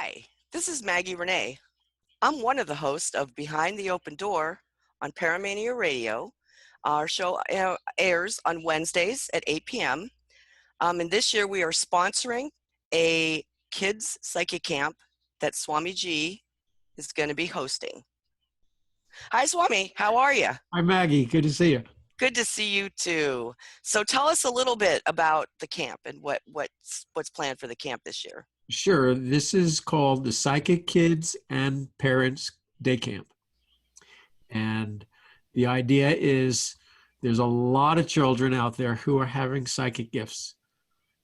Hi, this is Maggie Renea. I'm one of the hosts of Behind the Open Door on Paramania Radio. Our show airs on Wednesdays at 8 p.m. And this year we are sponsoring a kids psychic camp that Swamiji is going to be hosting. Hi, Swami. How are you? Hi, Maggie. Good to see you. Good to see you too. So tell us a little bit about the camp and what's planned for the camp this year. Sure. This is called the Psychic Kids and Parents Day Camp. And the idea is there's a lot of children out there who are having psychic gifts.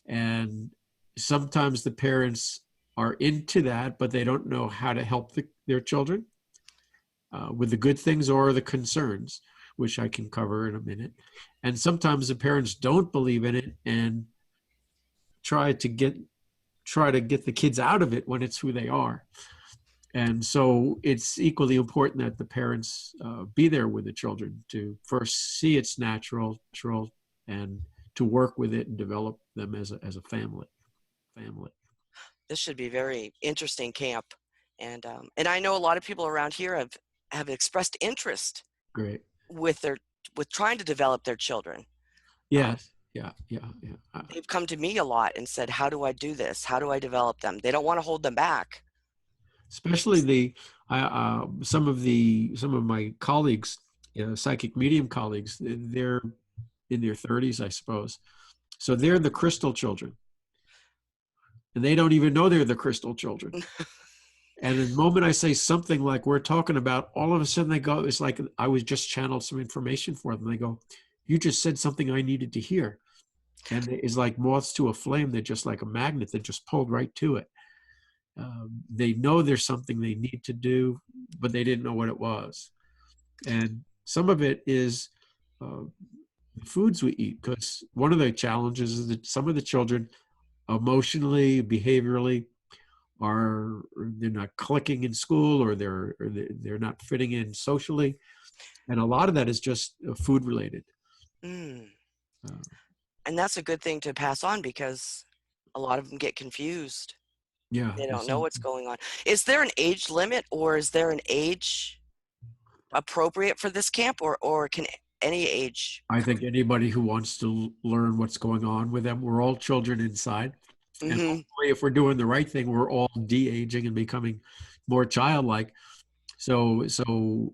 And sometimes the parents are into that, but they don't know how to help their children with the good things or the concerns, which I can cover in a minute. And sometimes the parents don't believe in it and try to get the kids out of it when it's who they are. And so it's equally important that the parents be there with the children to first see it's natural and to work with it and develop them as a family. This should be a very interesting camp. And I know a lot of people around here have expressed interest. Great. With trying to develop their children. Yes. Yeah. They've come to me a lot and said, how do I do this? How do I develop them? They don't want to hold them back. Especially some of my colleagues, psychic medium colleagues, they're in their 30s, I suppose. So they're the crystal children. And they don't even know they're the crystal children. And the moment I say something like we're talking about, all of a sudden they go, it's like I was just channeled some information for them. They go, you just said something I needed to hear. And it's like moths to a flame. They're just like a magnet that just pulled right to it. They know there's something they need to do, but they didn't know what it was. And some of it is the foods we eat, because one of the challenges is that some of the children emotionally, behaviorally, they're not clicking in school, or they're not fitting in socially, and a lot of that is just food related. And that's a good thing to pass on, because a lot of them get confused. Yeah, they don't know what's going on. Is there an age limit, or is there an age appropriate for this camp, or can any age? I think anybody who wants to learn what's going on with them. We're all children inside. And hopefully, if we're doing the right thing, we're all de-aging and becoming more childlike. So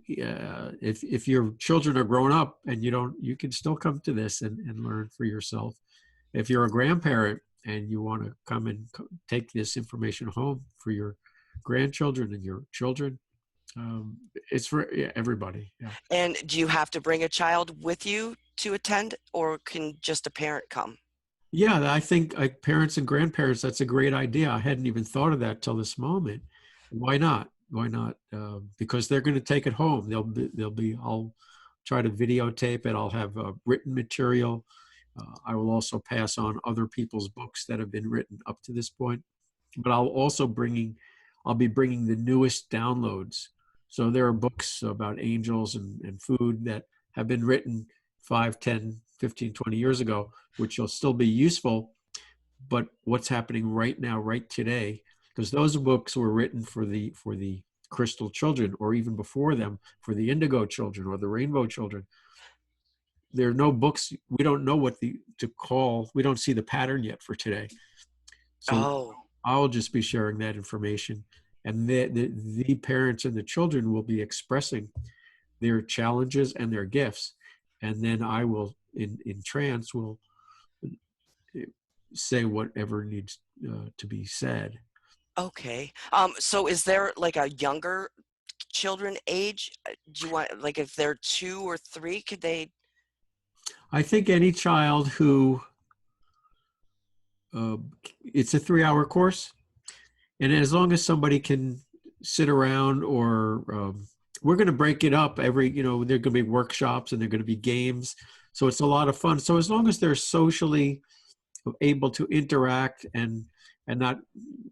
if your children are grown up and you can still come to this and learn for yourself. If you're a grandparent and you want to come and take this information home for your grandchildren and your children, it's for everybody. Yeah. And do you have to bring a child with you to attend, or can just a parent come? Yeah, I think parents and grandparents, that's a great idea. I hadn't even thought of that till this moment. Why not? Because they're going to take it home. I'll try to videotape it. I'll have written material. I will also pass on other people's books that have been written up to this point. But I'll be bringing the newest downloads. So there are books about angels and food that have been written 5, 10, 15, 20 years ago, which will still be useful, but what's happening right now, right today, because those books were written for the crystal children, or even before them, for the indigo children or the rainbow children. There are no books. We don't know what to call. We don't see the pattern yet for today. So I'll just be sharing that information, and the parents and the children will be expressing their challenges and their gifts. And then I will, in trance, will say whatever needs to be said. Okay. So is there like a younger children age? Do you want, like, if they're 2 or 3, could they? I think any child who, it's a 3-hour course. And as long as somebody can sit around, or we're going to break it up there are going to be workshops and there are going to be games. So it's a lot of fun. So as long as they're socially able to interact and not,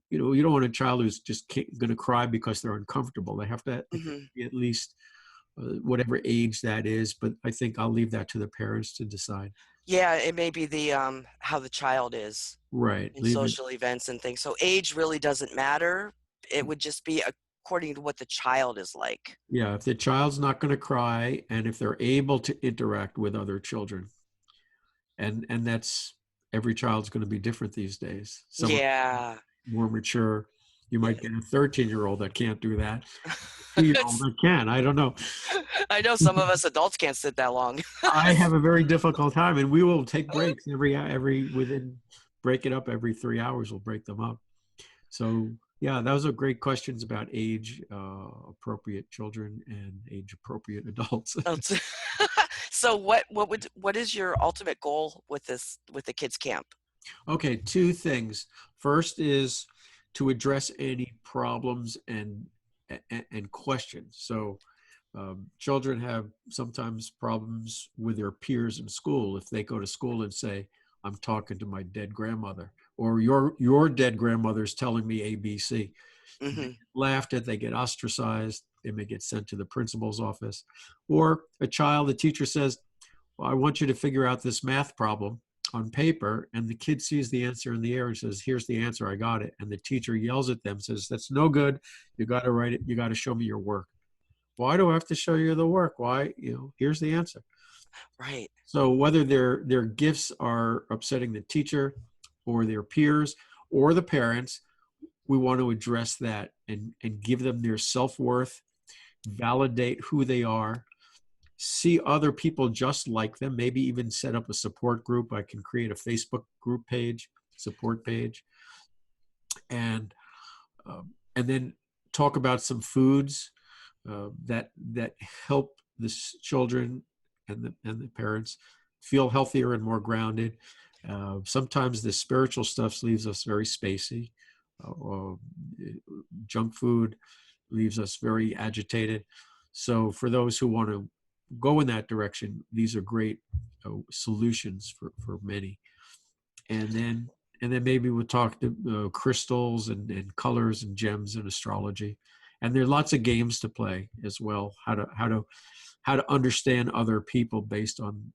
you don't want a child who's just going to cry because they're uncomfortable. They have to be at least whatever age that is. But I think I'll leave that to the parents to decide. Yeah, it may be the how the child is. Right. In social events and things. So age really doesn't matter. it would just be according to what the child is like. Yeah, if the child's not going to cry and if they're able to interact with other children. And that's every child's going to be different these days. Some are Yeah. more mature. You Yeah. might get a 13-year-old that can't do that. A 2-year-old that can. I don't know. I know some of us adults can't sit that long. I have a very difficult time, and we will take breaks break it up every 3 hours. We'll break them up. So yeah, those are great questions about age appropriate children and age appropriate adults. So what is your ultimate goal with the kids camp? Okay, two things. First is to address any problems and questions. So children have sometimes problems with their peers in school. If they go to school and say, "I'm talking to my dead grandmother," or "Your dead grandmother's telling me ABC," they Hmm. get laughed at, they get ostracized, they may get sent to the principal's office. Or a child, the teacher says, "Well, I want you to figure out this math problem on paper," and the kid sees the answer in the air and says, "Here's the answer, I got it." And the teacher yells at them, says, "That's no good. You got to write it. You got to show me your work." "Why do I have to show you the work? Why? Here's the answer." Right. So whether their gifts are upsetting the teacher or their peers or the parents, we want to address that and give them their self-worth, validate who they are, see other people just like them, maybe even set up a support group. I can create a Facebook group page, support page, and and then talk about some foods that help the children and the parents feel healthier and more grounded. Sometimes the spiritual stuff leaves us very spacey. Or junk food leaves us very agitated. So for those who want to go in that direction, these are great solutions for many. And then maybe we'll talk to crystals and colors and gems and astrology. And there are lots of games to play as well. How to understand other people based on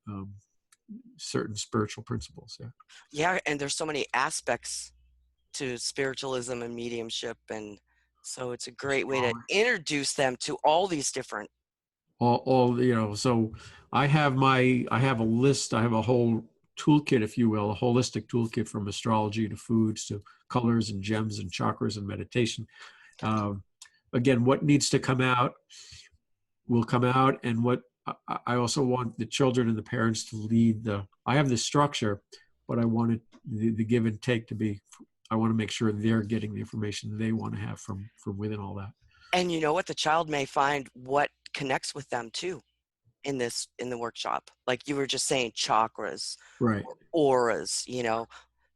certain spiritual principles. Yeah. Yeah, and there's so many aspects to spiritualism and mediumship, and so it's a great way to introduce them to all these different. All so I have a list. I have a whole toolkit, if you will, a holistic toolkit from astrology to foods to colors and gems and chakras and meditation. Um, Again, what needs to come out will come out, and what I also want the children and the parents to lead I have the structure, but I want the give and take to be. I want to make sure they're getting the information they want to have from within all that. And you know what? The child may find what connects with them too in the workshop. Like you were just saying, chakras, Right. or auras,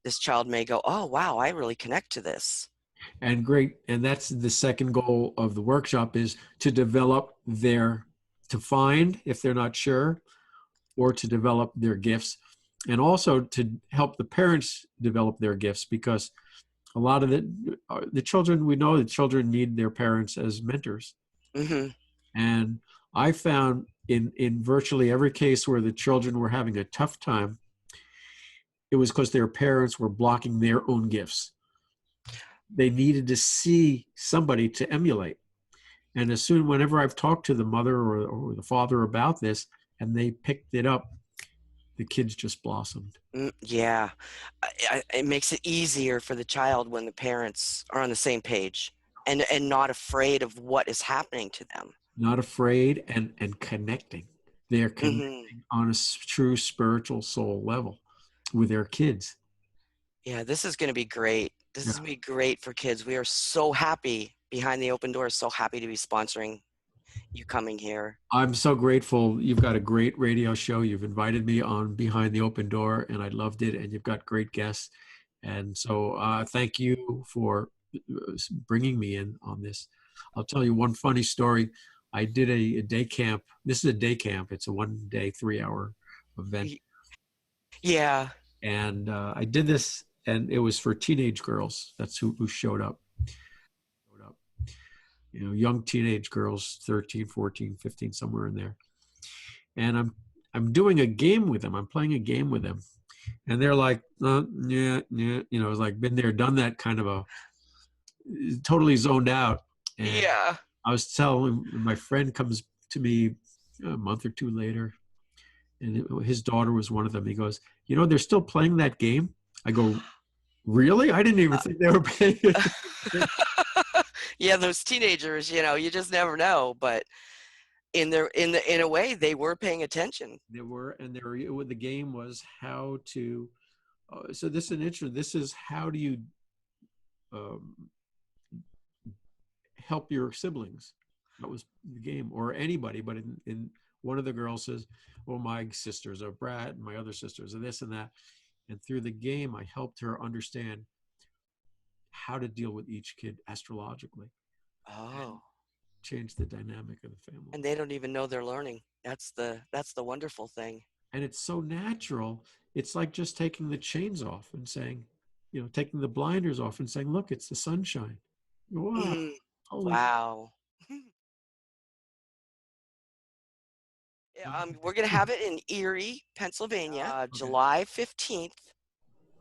this child may go, "Oh, wow, I really connect to this." And great. And that's the second goal of the workshop, is to to find, if they're not sure, or to develop their gifts, and also to help the parents develop their gifts, because a lot of the children, we know the children need their parents as mentors. Hmm. And I found in virtually every case where the children were having a tough time, it was because their parents were blocking their own gifts. They needed to see somebody to emulate. And whenever I've talked to the mother or the father about this, and they picked it up, the kids just blossomed. Yeah. It makes it easier for the child when the parents are on the same page and not afraid of what is happening to them. Not afraid and connecting. They're Hmm. connecting on a true spiritual soul level with their kids. Yeah, this is going to be great. This Yeah. is going to be great for kids. We are so happy. Behind the Open Door is so happy to be sponsoring you coming here. I'm so grateful. You've got a great radio show. You've invited me on Behind the Open Door, and I loved it. And you've got great guests. And so thank you for bringing me in on this. I'll tell you one funny story. I did a day camp. This is a day camp. It's a 1-day, 3-hour event. Yeah. And I did this, and it was for teenage girls. That's who showed up. Young teenage girls, 13, 14, 15, somewhere in there. And I'm doing a game with them. I'm playing a game with them. And they're like, yeah, it's like been there, done that kind of totally zoned out. And Yeah. I was telling my friend comes to me a month or two later, and his daughter was one of them. He goes, they're still playing that game. I go, really? I didn't even think they were playing it. Yeah, those teenagers, you just never know. But in a way, they were paying attention. They were, and the game was how to. So this is an interesting. This is how do you um, help your siblings? That was the game, or anybody. But in one of the girls says, "Well, my sisters are brat, and my other sisters are this and that." And through the game, I helped her understand how to deal with each kid astrologically and Oh, change the dynamic of the family. and they don't even know they're learning. That's the wonderful thing. And it's so natural. It's like just taking the chains off and saying, taking the blinders off and saying, look, it's the sunshine. Wow. Mhm. Holy. Wow. Yeah, we're gonna have it in Erie, Pennsylvania, Okay. July 15th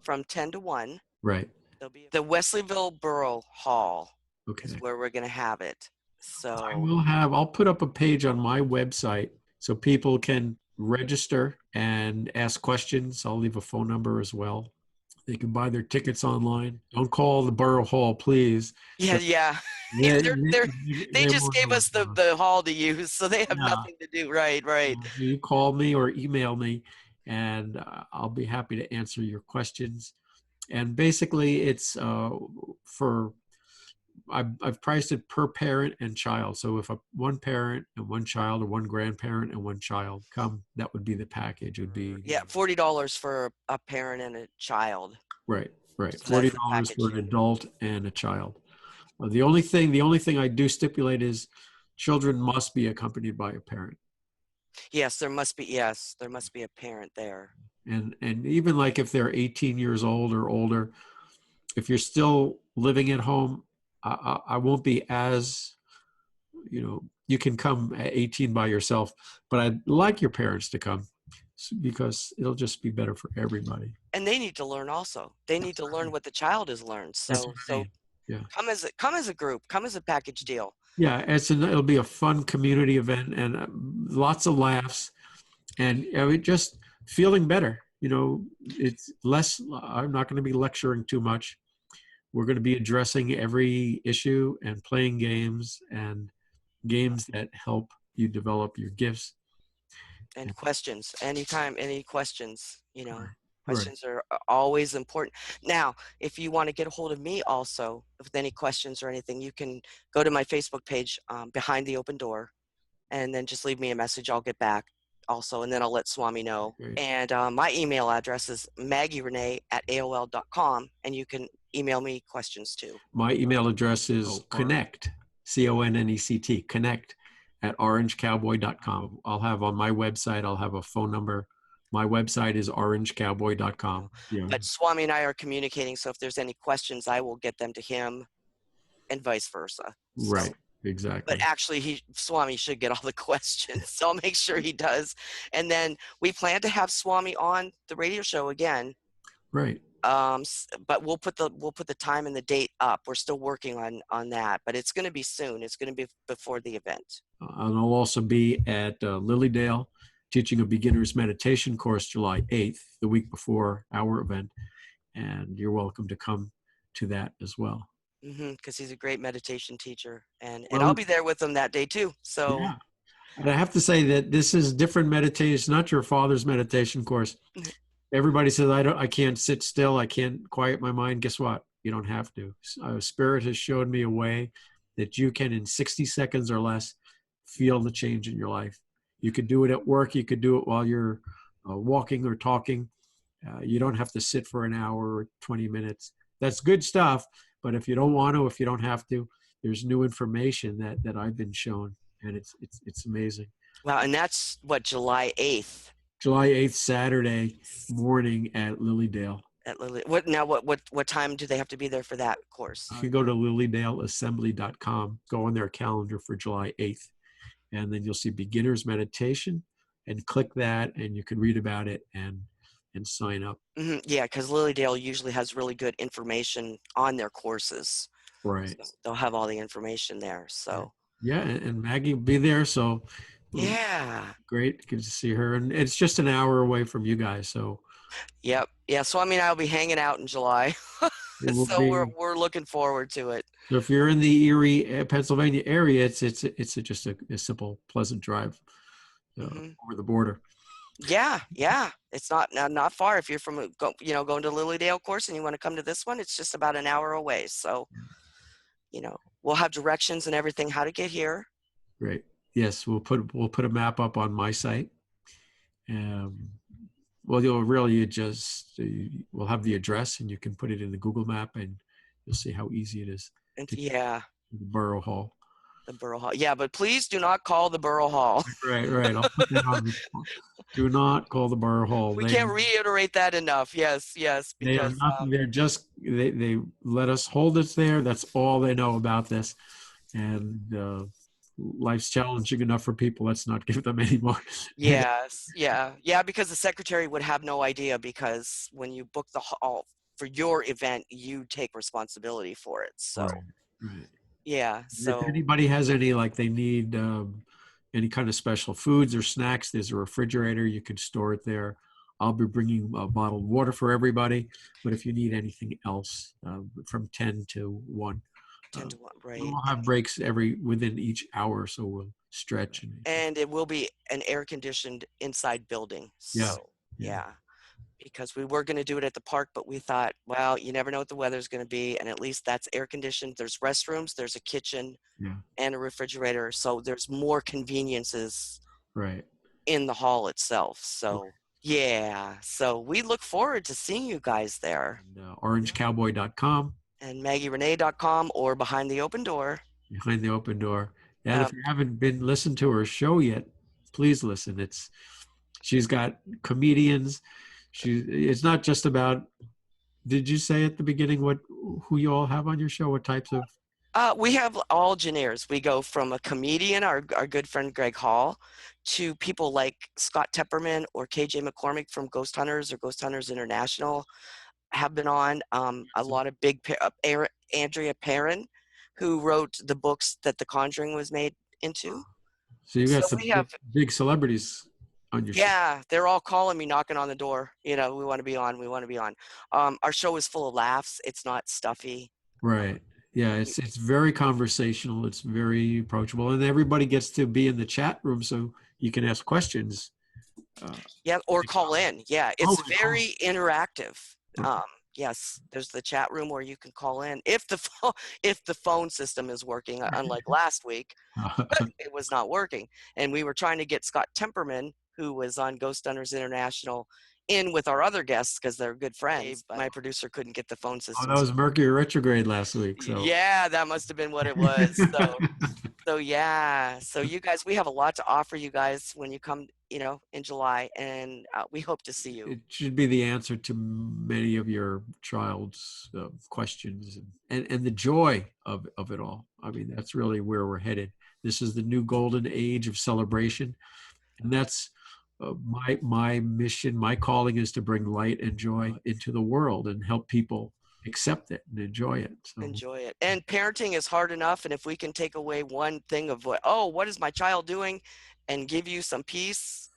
from 10 to 1. Right. There'll be the Wesleyville Borough Hall is Okay. where we're gonna have it. So I'll put up a page on my website so people can register and ask questions. I'll leave a phone number as well. They can buy their tickets online. Don't call the Borough Hall, please. yeah. They, They they just won't gave know us what's going on. the hall to use, so they have Yeah. nothing to do. Right, right. You call me or email me, and I'll be happy to answer your questions. And basically, it's for I've priced it per parent and child. So if one parent and one child, or one grandparent and one child come, that would be the package. It would be Yeah, $40 for a parent and a child. right. So that's the $40 for package. an adult and a child. The only thing I do stipulate is children must be accompanied by a parent. Yes, there must be a parent there. And even like if they're 18 years old or older, if you're still living at home, I won't be as, you can come at 18 by yourself, but I'd like your parents to come because it'll just be better for everybody. And they need to learn also. They need to learn what the child has learned. That's So right. Yeah. come as a group, come as a package deal. Yeah, it'll be a fun community event and lots of laughs and just feeling better. It's less, I'm not going to be lecturing too much. We're going to be addressing every issue and playing games that help you develop your gifts. And questions, anytime, any questions, Right. questions are always important. Now, if you want to get a hold of me also with any questions or anything, you can go to my Facebook page, Behind the Open Door, and then just leave me a message. I'll get back also, and then I'll let Swami know. Great. And my email address is maggierenee@aol.com, and you can email me questions too. My email address is connect, CONNECT, connect at orangecowboy.com. I'll have on my website, I'll have a phone number. My website is orangecowboy.com. Yeah. But Swami and I are communicating, so if there's any questions, I will get them to him and vice versa. So, Right. Exactly. but actually, Swami should get all the questions, so I'll make sure he does. And then we plan to have Swami on the radio show again. Right. But we'll put the time and the date up. We're still working on that, but it's going to be soon. It's going to be before the event. And I'll also be at Lilydale teaching a beginner's meditation course July 8th, the week before our event. And you're welcome to come to that as well. Because he's a great meditation teacher. And I'll be there with him that day too. So yeah. And I have to say that this is different meditation. It's not your father's meditation course. Everybody says, I can't sit still. I can't quiet my mind. Guess what? You don't have to. Spirit has showed me a way that you can, in 60 seconds or less, feel the change in your life. You could do it at work. You could do it while you're walking or talking. You don't have to sit for an hour or 20 minutes. That's good stuff. But if you don't want to, if you don't have to, there's new information that I've been shown, and it's amazing. Wow, and that's what, July 8th. July 8th, Saturday morning at Lilydale. At what time do they have to be there for that course? You can go to lilydaleassembly.com, go on their calendar for July 8th, and then you'll see beginner's meditation, and click that, and you can read about it and sign up. Yeah, because Lilydale usually has really good information on their courses. Right. So they'll have all the information there. So Yeah, and Maggie will be there, so yeah. great. Good to see her. And it's just an hour away from you guys, so Yep. Yeah. So I mean, I'll be hanging out in July. it will So we're be. we're looking forward to it. So if you're in the Erie, Pennsylvania area, just a simple, pleasant drive Hmm. over the border. Yeah, yeah. It's not far. If you're from going to Lilydale course and you want to come to this one, it's just about an hour away. So, we'll have directions and everything how to get here. Great. Yes, we'll put a map up on my site. Um, well, we'll have the address, and you can put it in the Google map, and you'll see how easy it is And to get yeah, to the Borough Hall. the Borough Hall. Yeah, but please do not call the Borough Hall. Right, right. I'll put that on. Do not call the Borough Hall. We can't reiterate that enough. Yes, yes, They have because nothing. They let us hold it there. That's all they know about this. And life's challenging enough for people. Let's not give them any more. yes, yeah, because the secretary would have no idea because when you book the hall for your event, you take responsibility for it. So, Right, right. yeah, If so anybody has any, like they need any kind of special foods or snacks, there's a refrigerator. You can store it there. I'll be bringing bottled water for everybody. But if you need anything else, from 10 to 1, 10 to 1, right? we'll have breaks within each hour, so we'll stretch. And it will be an air conditioned inside building. Yeah, So, yeah, yeah, because we were going to do it at the park, but we thought, well, you never know what the weather's going to be. And at least that's air conditioned. There's restrooms, there's a kitchen yeah. and a refrigerator. So there's more conveniences Right. in the hall itself. So, yeah. So we look forward to seeing you guys there. And, orangecowboy.com, And MaggieRenee.com or Behind the Open Door. behind the open door. And Uh, if you haven't been listened to her show yet, please listen. She's got comedians. It's not just about. Did you say at the beginning who you all have on your show? What types of? we have all genres. We go from a comedian, our good friend Greg Hall, to people like Scott Tepperman or KJ McCormick from Ghost Hunters or Ghost Hunters International have been on. A lot of Andrea Perrin, who wrote the books that The Conjuring was made into. So you So got some we have, big celebrities on your show. yeah, they're all calling me, knocking on the door. We want to be on. We want to be on. Our show is full of laughs. It's not stuffy. Right. Yeah, it's very conversational. It's very approachable, and everybody gets to be in the chat room, so you can ask questions. Yeah, or call in. Yeah, Oh, it's very interactive. Um, yes, there's the chat room where you can call in if the if the phone system is working. Unlike last week, it was not working, and we were trying to get Scott Temperman, who was on Ghost Hunters International, in with our other guests because they're good friends. But my producer couldn't get the phone oh, system. that was Mercury retrograde last week. So Yeah, that must have been what it was. So yeah, so you guys, we have a lot to offer you guys when you come, in July, and we hope to see you. it should be the answer to many of your child's questions and the joy of it all. I mean, that's really where we're headed. This is the new golden age of celebration, and that's my mission. My calling is to bring light and joy into the world and help people accept it and enjoy it. So Enjoy it. And parenting is hard enough, and if we can take away one thing of what is my child doing, and give you some peace,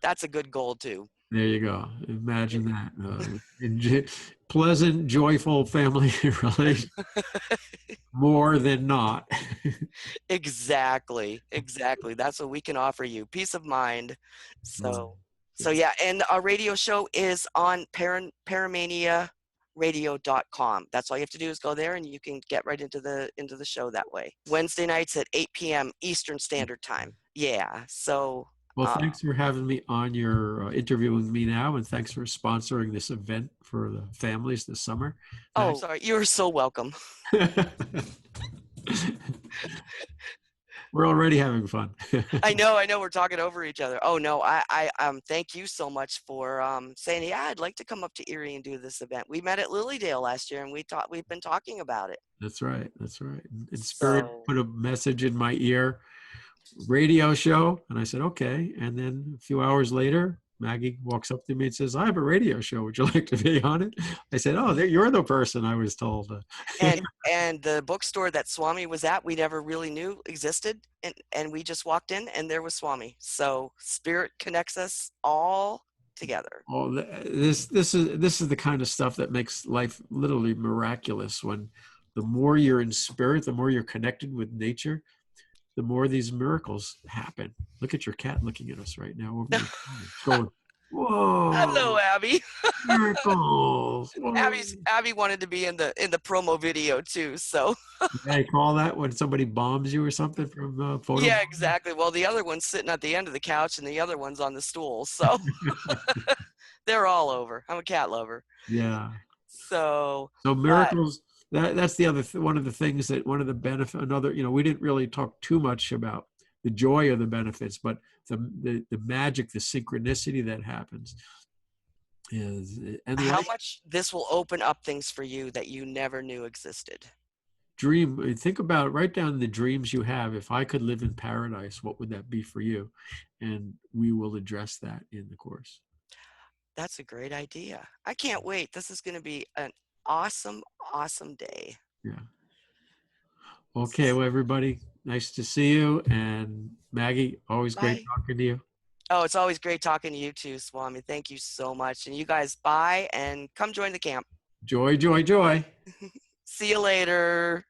that's a good goal too. there you go. Imagine that. Pleasant, joyful family relation. More than not. Exactly. That's what we can offer you, peace of mind. Mm. So yeah, and our radio show is on paramaniaradio.com. That's all you have to do is go there, and you can get right into the show that way. Wednesday nights at 8 p.m. Eastern Standard Time. Yeah. So Well, thanks for having me on your interviewing me now, and thanks for sponsoring this event for the families this summer. oh, sorry, you're so welcome. We're already having fun. I know. We're talking over each other. Oh no, I thank you so much for saying, yeah, I'd like to come up to Erie and do this event. We met at Lilydale last year, and we've been talking about it. That's right. That's right. And Spirit So, put a message in my ear, radio show, and I said, okay. And then a few hours later, Maggie walks up to me and says, "I have a radio show. Would you like to be on it?" I said, "Oh, you're the person I was told." And the bookstore that Swami was at, we never really knew existed, and we just walked in, and there was Swami. So spirit connects us all together. Oh, this is the kind of stuff that makes life literally miraculous. When the more you're in spirit, the more you're connected with nature, the more these miracles happen. Look at your cat looking at us right now over your phone. It's going, Hello, whoa, Abby. miracles. Whoa. Abby wanted to be in the promo video too. So Yeah, I call that when somebody bombs you or something from photo. yeah, exactly. Well, the other one's sitting at the end of the couch, and the other one's on the stool. So they're all over. I'm a cat lover. Yeah. So, So but miracles, that's the other one of the things that one of the benefit, another, we didn't really talk too much about the joy of the benefits, but the magic, the synchronicity that happens is, and how life much this will open up things for you that you never knew existed. dream, think about, write down the dreams you have. If I could live in paradise, what would that be for you? And we will address that in the course. That's a great idea. I can't wait. This is going to be an awesome, awesome day. Yeah. Okay. Well, everybody, nice to see you. And Maggie, always great Bye. talking to you. Oh, it's always great talking to you too, Swami. Thank you so much. And you guys, bye and come join the camp. Joy, joy, joy. See you later.